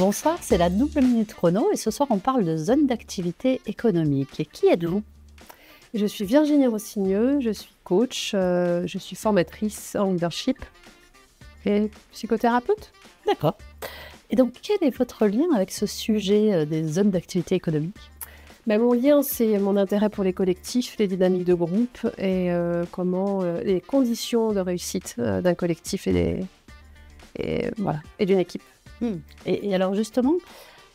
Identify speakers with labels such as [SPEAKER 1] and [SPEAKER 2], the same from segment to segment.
[SPEAKER 1] Bonsoir, c'est la double minute chrono et ce soir on parle de zone d'activité économique. Et qui êtes-vous?
[SPEAKER 2] Je suis Virginie Rossigneux, je suis coach, je suis formatrice en leadership et psychothérapeute.
[SPEAKER 1] D'accord. Et donc quel est votre lien avec ce sujet des zones d'activité économique?
[SPEAKER 2] Mon lien, c'est mon intérêt pour les collectifs, les dynamiques de groupe et comment les conditions de réussite d'un collectif et d'une équipe.
[SPEAKER 1] Et alors justement,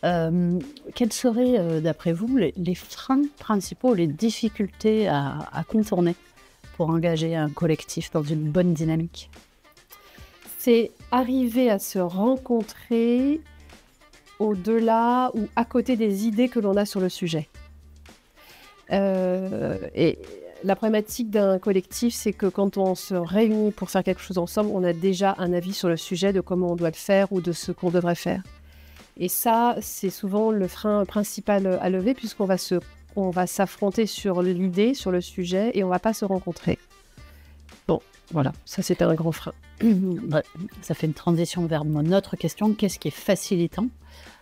[SPEAKER 1] quels seraient d'après vous les freins principaux, les difficultés à contourner pour engager un collectif dans une bonne dynamique?
[SPEAKER 2] C'est arriver à se rencontrer au-delà ou à côté des idées que l'on a sur le sujet. Et la problématique d'un collectif, c'est que quand on se réunit pour faire quelque chose ensemble, on a déjà un avis sur le sujet de comment on doit le faire ou de ce qu'on devrait faire. Et ça, c'est souvent le frein principal à lever puisqu'on va s'affronter sur l'idée, sur le sujet et on ne va pas se rencontrer. Bon, voilà, ça c'était un grand frein.
[SPEAKER 1] Ouais, ça fait une transition vers mon autre question. Qu'est-ce qui est facilitant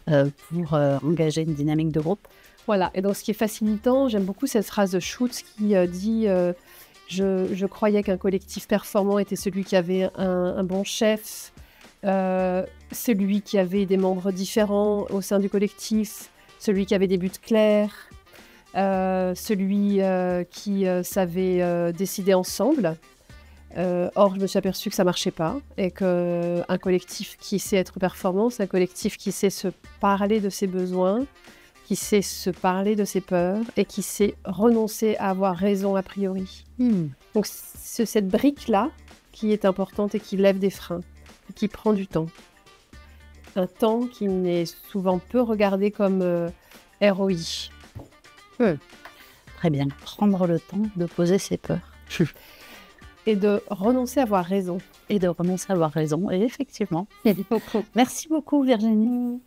[SPEAKER 1] pour engager une dynamique de groupe?
[SPEAKER 2] Voilà, et donc ce qui est facilitant, j'aime beaucoup cette phrase de Schutz qui dit je croyais qu'un collectif performant était celui qui avait un bon chef, celui qui avait des membres différents au sein du collectif, celui qui avait des buts clairs, celui qui savait décider ensemble. Or, je me suis aperçue que ça ne marchait pas et qu'un collectif qui sait être performant, c'est un collectif qui sait se parler de ses besoins, qui sait se parler de ses peurs et qui sait renoncer à avoir raison a priori. Donc, c'est cette brique-là qui est importante et qui lève des freins, et qui prend du temps. Un temps qui n'est souvent peu regardé comme ROI.
[SPEAKER 1] Très bien, prendre le temps de poser ses peurs.
[SPEAKER 2] Et de renoncer à avoir raison.
[SPEAKER 1] Et effectivement. Merci beaucoup Virginie.